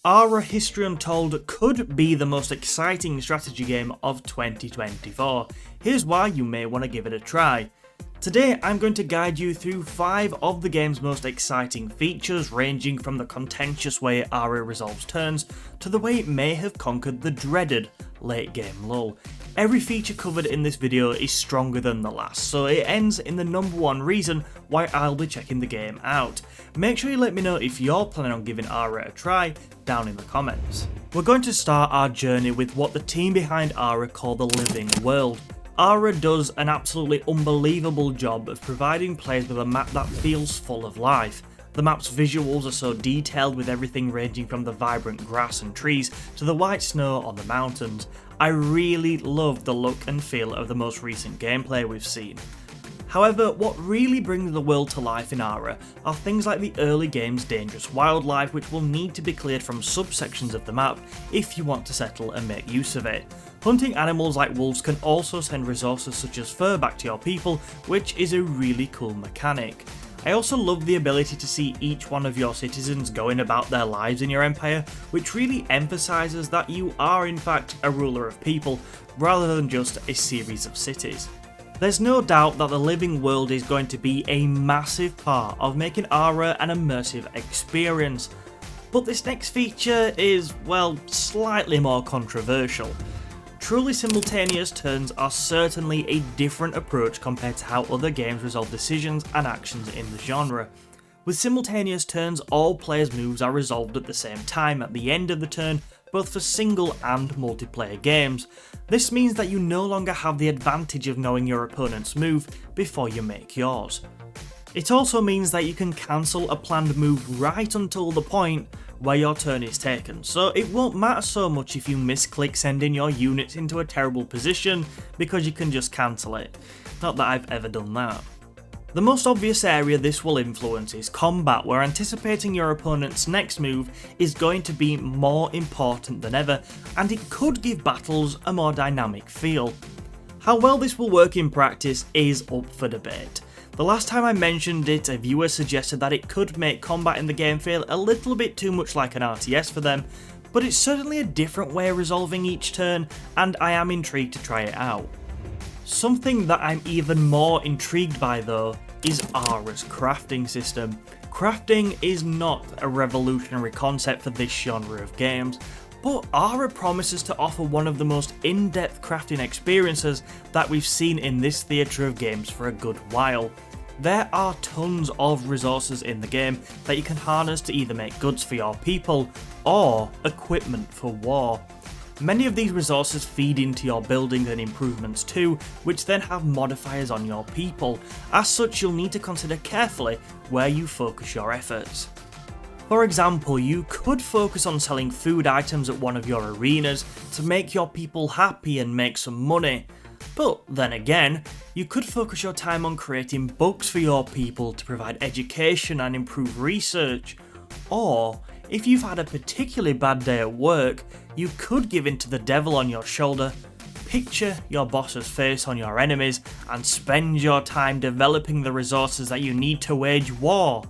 Ara History Untold could be the most exciting strategy game of 2024. Here's why you may want to give it a try. Today I'm going to guide you through 5 of the game's most exciting features, ranging from the contentious way Ara resolves turns to the way it may have conquered the dreaded late game lull. Every feature covered in this video is stronger than the last, so it ends in the number 1 reason why I'll be checking the game out. Make sure you let me know if you're planning on giving Ara a try down in the comments. We're going to start our journey with what the team behind Ara call the living world. Ara does an absolutely unbelievable job of providing players with a map that feels full of life. The map's visuals are so detailed, with everything ranging from the vibrant grass and trees to the white snow on the mountains. I really love the look and feel of the most recent gameplay we've seen. However, what really brings the world to life in Ara are things like the early game's dangerous wildlife, which will need to be cleared from subsections of the map if you want to settle and make use of it. Hunting animals like wolves can also send resources such as fur back to your people, which is a really cool mechanic. I also love the ability to see each one of your citizens going about their lives in your empire, which really emphasises that you are in fact a ruler of people, rather than just a series of cities. There's no doubt that the living world is going to be a massive part of making Ara an immersive experience, but this next feature is, well, slightly more controversial. Truly simultaneous turns are certainly a different approach compared to how other games resolve decisions and actions in the genre. With simultaneous turns, all players' moves are resolved at the same time at the end of the turn, both for single and multiplayer games. This means that you no longer have the advantage of knowing your opponent's move before you make yours. It also means that you can cancel a planned move right until the point where your turn is taken, so it won't matter so much if you misclick sending your units into a terrible position, because you can just cancel it. Not that I've ever done that. The most obvious area this will influence is combat, where anticipating your opponent's next move is going to be more important than ever, and it could give battles a more dynamic feel. How well this will work in practice is up for debate. The last time I mentioned it, a viewer suggested that it could make combat in the game feel a little bit too much like an RTS for them, but it's certainly a different way of resolving each turn, and I am intrigued to try it out. Something that I'm even more intrigued by though is Ara's crafting system. Crafting is not a revolutionary concept for this genre of games, but Ara promises to offer one of the most in-depth crafting experiences that we've seen in this theatre of games for a good while. There are tons of resources in the game that you can harness to either make goods for your people or equipment for war. Many of these resources feed into your buildings and improvements too, which then have modifiers on your people. As such, you'll need to consider carefully where you focus your efforts. For example, you could focus on selling food items at one of your arenas to make your people happy and make some money. But then again, you could focus your time on creating books for your people to provide education and improve research. Or, if you've had a particularly bad day at work, you could give in to the devil on your shoulder, picture your boss's face on your enemies, and spend your time developing the resources that you need to wage war.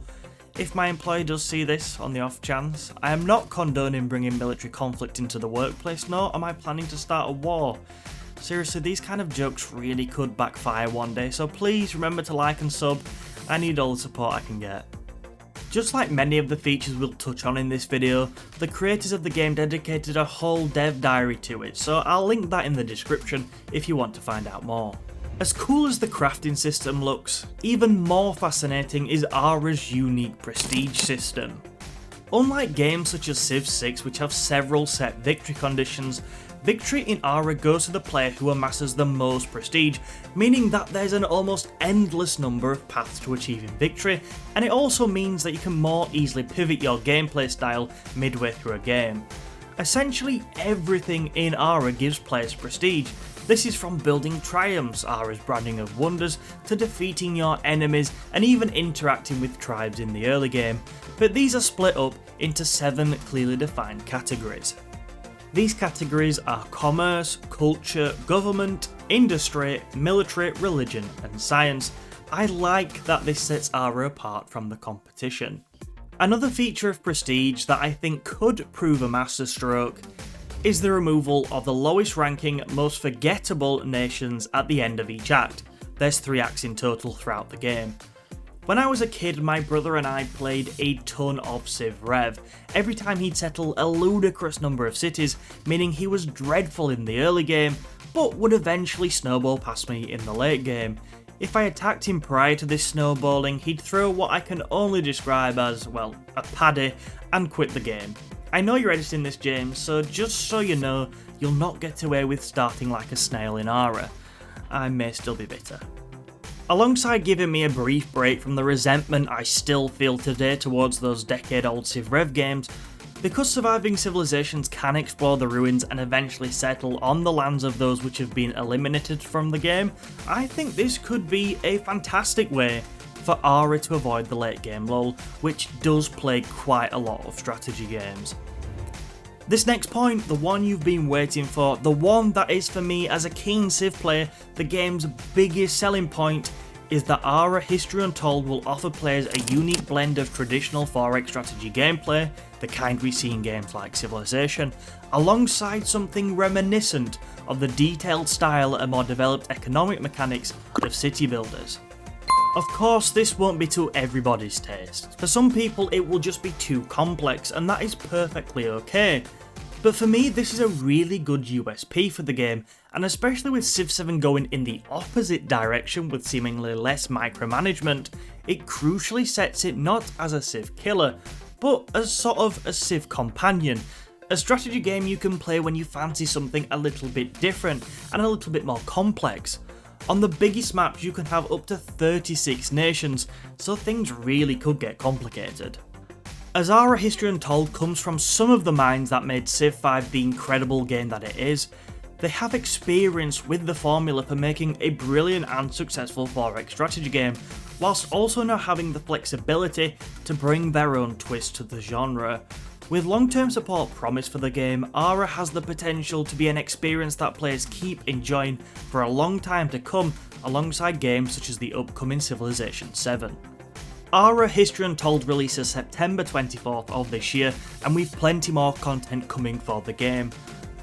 If my employer does see this on the off chance, I am not condoning bringing military conflict into the workplace, nor am I planning to start a war. Seriously, these kind of jokes really could backfire one day, so please remember to like and sub. I need all the support I can get. Just like many of the features we'll touch on in this video, the creators of the game dedicated a whole dev diary to it, so I'll link that in the description if you want to find out more. As cool as the crafting system looks, even more fascinating is Ara's unique prestige system. Unlike games such as Civ 6, which have several set victory conditions, victory in Ara goes to the player who amasses the most prestige, meaning that there's an almost endless number of paths to achieving victory, and it also means that you can more easily pivot your gameplay style midway through a game. Essentially everything in Ara gives players prestige. This is from building triumphs, Ara's branding of wonders, to defeating your enemies and even interacting with tribes in the early game, but these are split up into 7 clearly defined categories. These categories are commerce, culture, government, industry, military, religion and science. I like that this sets Ara apart from the competition. Another feature of Prestige that I think could prove a masterstroke is the removal of the lowest ranking, most forgettable nations at the end of each act. There's 3 acts in total throughout the game. When I was a kid, my brother and I played a ton of Civ Rev. Every time he'd settle a ludicrous number of cities, meaning he was dreadful in the early game, but would eventually snowball past me in the late game. If I attacked him prior to this snowballing, he'd throw what I can only describe as, well, a paddy, and quit the game. I know you're editing this, James, so just so you know, you'll not get away with starting like a snail in Ara. I may still be bitter. Alongside giving me a brief break from the resentment I still feel today towards those decade-old Civ Rev games, because surviving civilizations can explore the ruins and eventually settle on the lands of those which have been eliminated from the game, I think this could be a fantastic way for Ara to avoid the late game lull, which does plague quite a lot of strategy games. This next point, the one you've been waiting for, the one that is for me as a keen Civ player, the game's biggest selling point, is that Ara History Untold will offer players a unique blend of traditional 4X strategy gameplay, the kind we see in games like Civilization, alongside something reminiscent of the detailed style and more developed economic mechanics of city builders. Of course, this won't be to everybody's taste. For some people it will just be too complex, and that is perfectly okay. But for me, this is a really good USP for the game, and especially with Civ 7 going in the opposite direction with seemingly less micromanagement, it crucially sets it not as a Civ killer, but as sort of a Civ companion. A strategy game you can play when you fancy something a little bit different and a little bit more complex. On the biggest maps you can have up to 36 nations, so things really could get complicated. As Ara History Untold comes from some of the minds that made Civ 5 the incredible game that it is, they have experience with the formula for making a brilliant and successful 4X strategy game, whilst also now having the flexibility to bring their own twist to the genre. With long-term support promised for the game, Ara has the potential to be an experience that players keep enjoying for a long time to come, alongside games such as the upcoming Civilization 7. Ara History Untold releases September 24th of this year, and we've plenty more content coming for the game.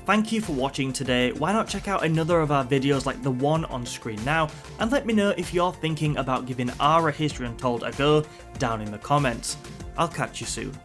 Thank you for watching today. Why not check out another of our videos like the one on screen now, and let me know if you're thinking about giving Ara History Untold a go down in the comments. I'll catch you soon.